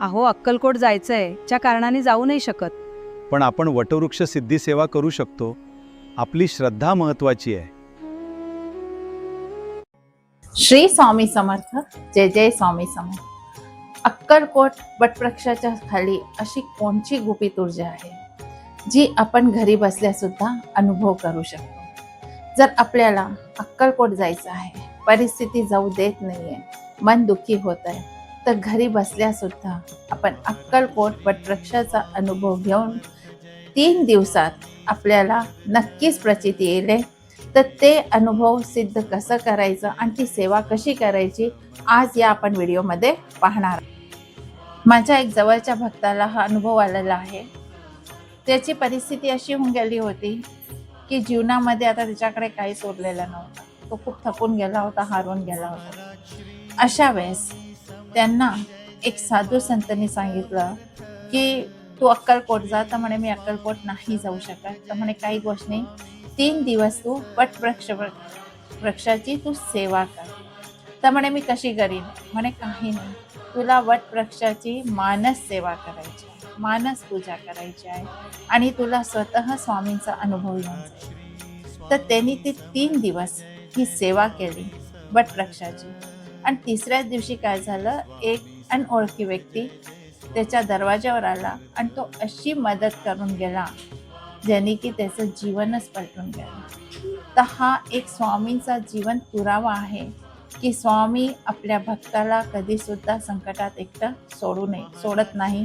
अहो, अक्कलकोट जायचंय, च्या कारणाने जाऊ नाही शकत. पण आपण वटवृक्ष सिद्धी सेवा करू शकतो. आपली श्रद्धा महत्वाची आहे. श्री स्वामी समर्थ. जय जय स्वामी समर्थ. अक्कलकोट वटवृक्षाच्या खाली अशी कोणची गुपित ऊर्जा आहे जी आपण घरी बसल्या सुद्धा अनुभव करू शकतो. जर आपल्याला अक्कलकोट जायचं आहे, परिस्थिती जाऊ देत नाहीये, मन दुःखी होत आहे, तर घरी बसल्या सुद्धा आपण अक्कलकोट वटवृक्षाचा अनुभव घेऊन 3 दिवसात आपल्याला नक्कीच प्रचिती येईल. तर ते अनुभव सिद्ध कसं करायचं आणि ती सेवा कशी करायची आज या आपण व्हिडिओमध्ये पाहणार. माझ्या एक जवळच्या भक्ताला हा अनुभव आलेला आहे. त्याची परिस्थिती अशी होऊन गेली होती की जीवनामध्ये आता त्याच्याकडे काहीच उरलेलं नव्हतं. तो खूप थकून गेला होता, हारून गेला होता. अशा वेळेस त्यांना एक साधू संतांनी सांगितलं की तू अक्कलकोट जा. तर म्हणे मी अक्कलकोट नाही जाऊ शकत. तर म्हणे काही गोष्ट नाही, 3 दिवस तू वटवृक्षाची तू सेवा कर. तर म्हणे मी कशी करीन? म्हणे काही नाही, तुला वटवृक्षाची मानस सेवा करायची आहे, मानस पूजा करायची आहे आणि तुला स्वतः स्वामींचा अनुभव येऊन जाईल. तर त्यांनी ती 3 दिवस ही सेवा केली वटवृक्षाची. आणि तिसऱ्याच दिवशी काय झालं, एक अनोळखी व्यक्ती त्याच्या दरवाज्यावर आला आणि तो अशी मदत करून गेला ज्याने की त्याचं जीवनच पलटून गेलं. तर हा एक स्वामींचा जीवन पुरावा आहे की स्वामी आपल्या भक्ताला कधी सुद्धा संकटात एकटं सोडत नाही.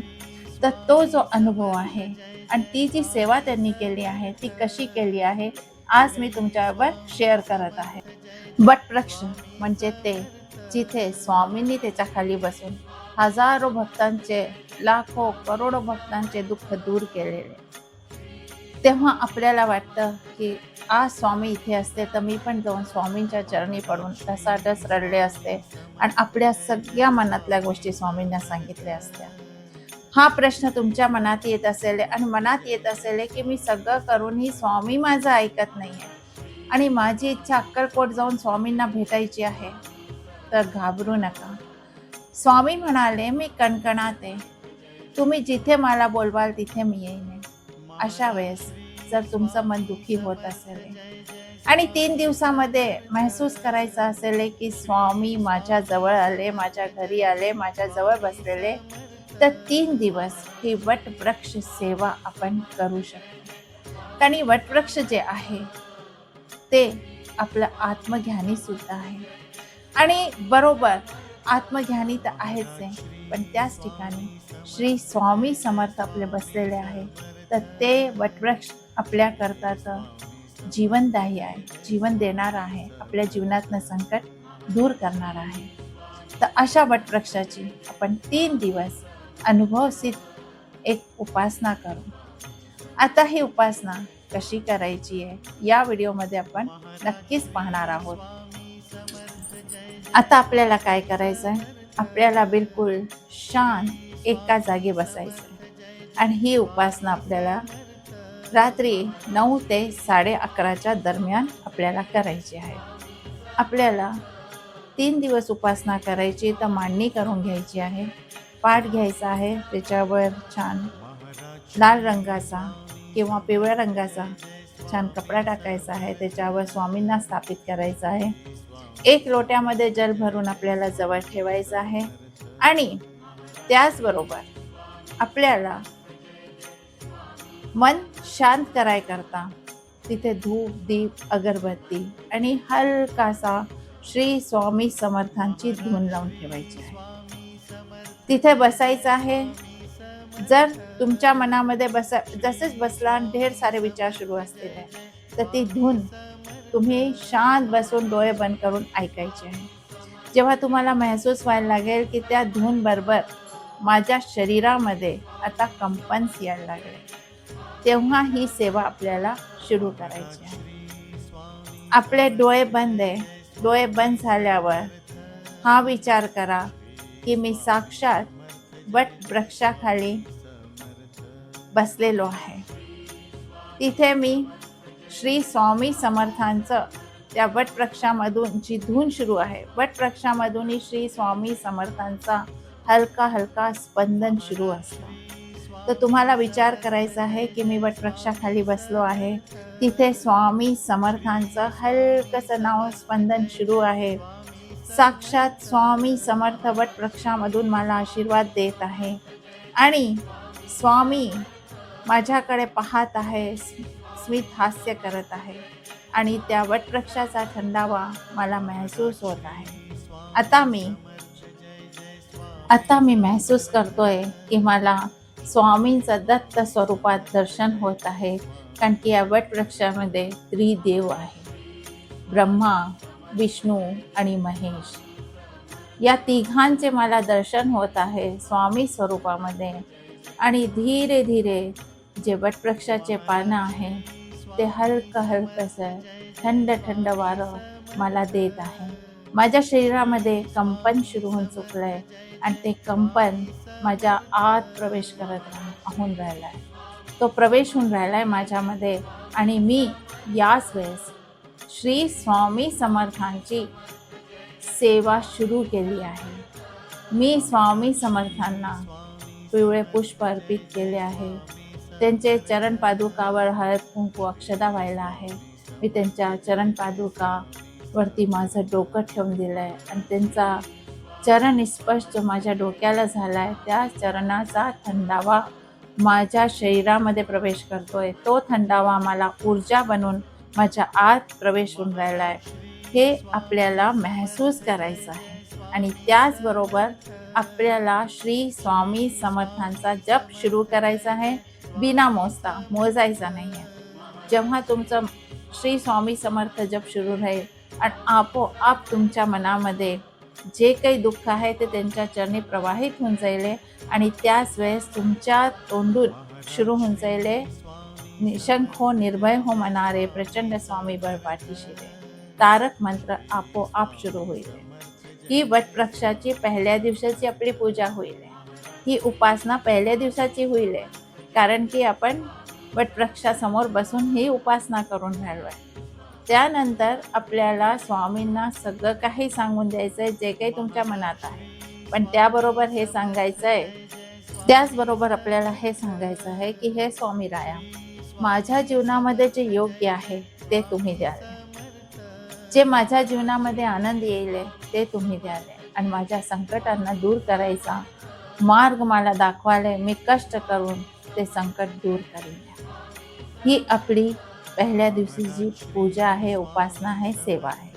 तर तो जो अनुभव आहे आणि ती जी सेवा त्यांनी केली आहे ती कशी केली आहे आज मी तुमच्याबरोबर शेअर करत आहे. वटवृक्ष म्हणजे ते जिथे स्वामींनी त्याच्या खाली बसून हजारो भक्तांचे, लाखो करोडो भक्तांचे दुःख दूर केलेले. तेव्हा आपल्याला वाटतं की आज स्वामी इथे असते तर मी पण जाऊन स्वामींच्या चरणी पडून ढसाढस रडले असते आणि आपल्या सगळ्या मनातल्या गोष्टी स्वामींना सांगितल्या असत्या. हा प्रश्न तुमच्या मनात येत असेल आणि मनात येत असेल की मी सगळं करूनही स्वामी माझं ऐकत नाही आहे आणि माझी इच्छा अक्कलकोट जाऊन स्वामींना भेटायची आहे. तर घाबरू नका. स्वामी म्हणाले मी कणकणात आहे, तुम्ही जिथे मला बोलवाल तिथे मी येईन. अशा वेळेस जर तुमचं मन दुःखी होत असेल आणि 3 दिवसामध्ये महसूस करायचं असेल की स्वामी माझ्या जवळ आले, माझ्या घरी आले, माझ्या जवळ बसलेले, तर 3 दिवस ही वटवृक्ष सेवा आपण करू शकतो. आणि वटवृक्ष जे आहे ते आपलं आत्मज्ञानी सुद्धा आहे आणि बरोबर आत्मज्ञानी तर आहेच आहे, पण त्याच ठिकाणी श्री स्वामी समर्थ आपले बसलेले आहे. तर ते वटवृक्ष आपल्या करताचं जीवनदायी आहे, जीवन देणार आहे, आपल्या जीवनातनं संकट दूर करणार आहे. तर अशा वटवृक्षाची आपण 3 दिवस अनुभवसिद्ध एक उपासना करू. आता ही उपासना कशी करायची आहे या व्हिडिओमध्ये आपण नक्कीच पाहणार आहोत. आता आपल्याला काय करायचं आहे, आपल्याला बिलकुल शांत एका जागी बसायचं आहे आणि ही उपासना आपल्याला रात्री 9 ते 11:30च्या दरम्यान आपल्याला करायची आहे. आपल्याला 3 दिवस उपासना करायची. तर मांडणी करून घ्यायची आहे, पाट घ्यायचा आहे, त्याच्यावर छान लाल रंगाचा किंवा पिवळ्या रंगाचा छान कपडा टाकायचा आहे, त्याच्यावर स्वामींना स्थापित करायचं आहे. 1 लोट्यामध्ये जल भरून आपल्याला जवळ ठेवायचं आहे आणि त्याचबरोबर आपल्याला मन शांत करायकरता तिथे धूप, दीप, अगरबत्ती आणि हलकासा श्री स्वामी समर्थांची धून लावून ठेवायची आहे. तिथे बसायचं आहे. जर तुमच्या मनामध्ये जसेच बसला ढेर सारे विचार सुरू असतील तर ती धून तुम्ही शांत बसून डोळे बंद करून ऐकायचे आहे. जेव्हा तुम्हाला महसूस व्हायला लागेल की त्या धून बरोबर माझ्या शरीरामध्ये आता कंपन्स यायला लागले, तेव्हा ही सेवा आपल्याला सुरू करायची आहे. आपले डोळे बंद आहे. डोळे बंद झाल्यावर हा विचार करा की मी साक्षात वटवृक्षाखाली बसलेलो आहे. तिथे मी श्री स्वामी समर्थांचं त्या वटवृक्षामधून जी धून सुरू आहे, वटवृक्षामधूनही श्री स्वामी समर्थांचा हलका हलका स्पंदन सुरू असतं. तर तुम्हाला विचार करायचा आहे की मी वटवृक्षाखाली बसलो आहे, तिथे स्वामी समर्थांचं हलकंसं नाव स्पंदन सुरू आहे. साक्षात स्वामी समर्थ वटवृक्षामधून मला आशीर्वाद देत आहे आणि स्वामी माझ्याकडे पाहत आहे, स्मित हास्य करत आहे आणि त्या वटवृक्षाचा थंडावा मला महसूस होत आहे. आता मी महसूस करतोय की मला स्वामींचं दत्त स्वरूपात दर्शन होत आहे, कारण की या वटवृक्षामध्ये त्रिदेव आहे, ब्रह्मा, विष्णू आणि महेश. या तिघांचे मला दर्शन होत आहे स्वामी स्वरूपामध्ये. आणि धीरे धीरे जे वटवृक्षाचे पानं आहे ते हलकंसं थंड थंड वारं मला देत आहे. माझ्या शरीरामध्ये कंपन सुरू होऊन चुकलंय आणि ते कंपन माझ्या आत प्रवेश करत होऊन राहिला आहे. तो प्रवेश होऊन राहिला आहे माझ्यामध्ये आणि मी याच वेळेस श्री स्वामी समर्थांची सेवा सुरू केली आहे. मी स्वामी समर्थांना पिवळे पुष्प अर्पित केले आहे. त्यांचे चरण पादुकावर हळद कुंकू अक्षदा व्हायला आहे. मी त्यांच्या चरण पादुकावरती माझं डोकं ठेवून दिलं आहे आणि त्यांचा चरण स्पर्श जो माझ्या डोक्याला झाला आहे त्या चरणाचा थंडावा माझ्या शरीरामध्ये प्रवेश करतोय. तो थंडावा मला ऊर्जा बनवून माझ्या आत प्रवेश होऊन राहिला आहे. हे आपल्याला महसूस करायचं आहे आणि त्याचबरोबर आपल्याला श्री स्वामी समर्थांचा जप सुरू करायचा आहे. बिना मोजायचा नाही आहे. जेव्हा तुमचं श्री स्वामी समर्थ जप सुरू राहील आणि आपोआप तुमच्या मनामध्ये जे काही दुःख आहे ते त्यांच्या चरणी प्रवाहित होऊन जाईल आणि त्याच वेळेस तुमच्या तोंडून सुरू होऊन जाईल, निशंक हो निर्भय हो मनारे प्रचंड स्वामी बळ पाठीशी रे. तारक मंत्र आपोआप सुरू होईल. ही वटवृक्षाची पहिल्या दिवसाची आपली पूजा होईल. ही उपासना पहिल्या दिवसाची होईल, कारण की आपण वटवृक्षासमोर बसून ही उपासना करून राहिलो आहे. त्यानंतर आपल्याला स्वामींना सगळं काही सांगून द्यायचं आहे जे काही तुमच्या मनात आहे. पण त्याबरोबर हे सांगायचं आहे, त्याचबरोबर आपल्याला हे सांगायचं आहे की हे स्वामी राया, माझ्या जीवनामध्ये जे योग्य आहे ते तुम्ही द्याल, जे माझ्या जीवनामध्ये आनंद येईल ते तुम्ही द्याल आणि माझ्या संकटांना दूर करायचा मार्ग मला दाखवाले. मी कष्ट करून ते संकट दूर करीन. ही आपली पहिल्या दिवशीची पूजा आहे, उपासना आहे, सेवा आहे.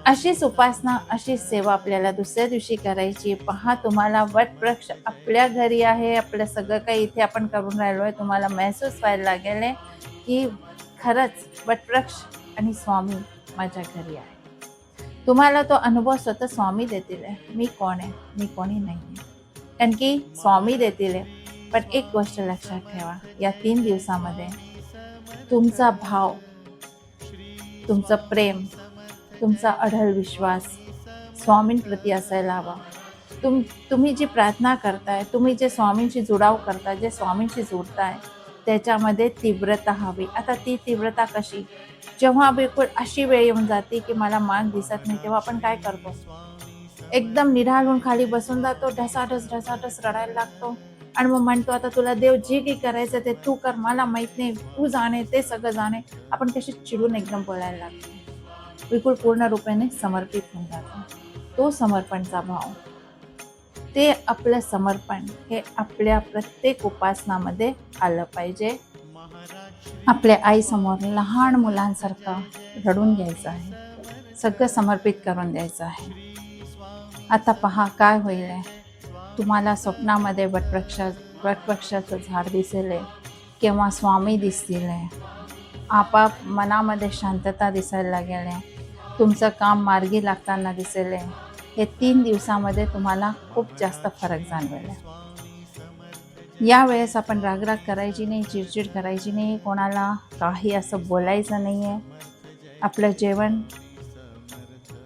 अशीच उपासना, अशीच सेवा आपल्याला दुसऱ्या दिवशी करायची. पहा, तुम्हाला वटवृक्ष आपल्या घरी आहे. आपलं सगळं काही इथे आपण करून राहिलो आहे. तुम्हाला महसूस व्हायला लागेल की खरंच वटवृक्ष आणि स्वामी माझ्या घरी आहे. तुम्हाला तो अनुभव स्वतः स्वामी देतील. मी कोण आहे? मी कोणी नाही आहे, कारण की स्वामी देतील. पण एक गोष्ट लक्षात ठेवा, या 3 दिवसामध्ये तुमचा भाव, तुमचं प्रेम, तुमचा अढळ विश्वास स्वामींप्रती असायला हवा. तुम्ही जी प्रार्थना करताय, तुम्ही जे स्वामींशी जुडाव करताय, जे स्वामींशी जोडताय, त्याच्यामध्ये तीव्रता हवी. आता ती तीव्रता कशी? जेव्हा बिलकुल अशी वेळ येऊन जाते की मला मार्ग दिसत नाही, तेव्हा आपण काय करतो? एकदम निढालून खाली बसून जातो, ढसाढस रडायला लागतो आणि मग म्हणतो आता तुला देव जे काही करायचं ते तू कर, मला माहीत नाही, तू जाणे, ते सगळं जाणे. आपण कशी चिडून एकदम बोलायला लागतो. बिलकुल पूर्ण रूपाने समर्पित होऊन जातो. तो समर्पणचा भाव, ते आपलं समर्पण हे आपल्या प्रत्येक उपासनामध्ये आलं पाहिजे. आपल्या आईसमोर लहान मुलांसारखं रडून घ्यायचं आहे, सगळं समर्पित करून द्यायचं आहे. आता पहा काय होईल. तुम्हाला स्वप्नामध्ये वटवृक्षाचं झाड दिसेल किंवा स्वामी दिसतील. आपाप मनामध्ये शांतता दिसायला लागेल. तुमचं काम मार्गी लागताना दिसेल. हे 3 दिवसामध्ये तुम्हाला खूप जास्त फरक जाणवेल. यावेळेस आपण रागराग करायची नाही, चिडचिड करायची नाही, कोणाला काही असं बोलायचं नाही आहे. आपलं जेवण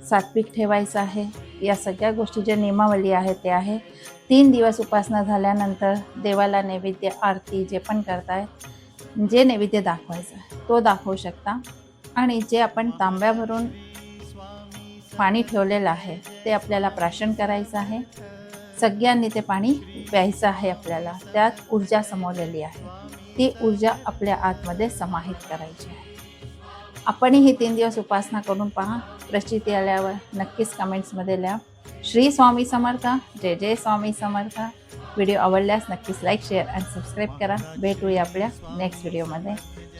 सात्विक ठेवायचं आहे. या सगळ्या गोष्टी ज्या नियमावली आहे ते आहे. 3 दिवस उपासना झाल्यानंतर देवाला नैवेद्य, आरती जे पण करताय, जे नैवेद्य दाखवायचं तो दाखवू शकता. आणि जे आपण तांब्यावरून पाणी ठेवलेलं आहे ते आपल्याला प्राशन करायचं आहे. सगळ्यांनी ते पाणी प्यायचं आहे आपल्याला. त्यात ऊर्जा समवलेली आहे. ती ऊर्जा आपल्या आतमध्ये समाहित करायची आहे. आपणही हे 3 दिवस उपासना करून पहा. प्रचिती आल्यावर नक्कीच कमेंट्समध्ये लिहा. श्री स्वामी समर्थ. जय जय स्वामी समर्थ. व्हिडिओ आवडल्यास नक्कीच लाईक, शेअर आणि सबस्क्राईब करा. भेटूया आपल्या नेक्स्ट व्हिडिओमध्ये.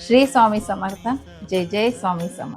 श्री स्वामी समर्थ. जय जय स्वामी समर्थ.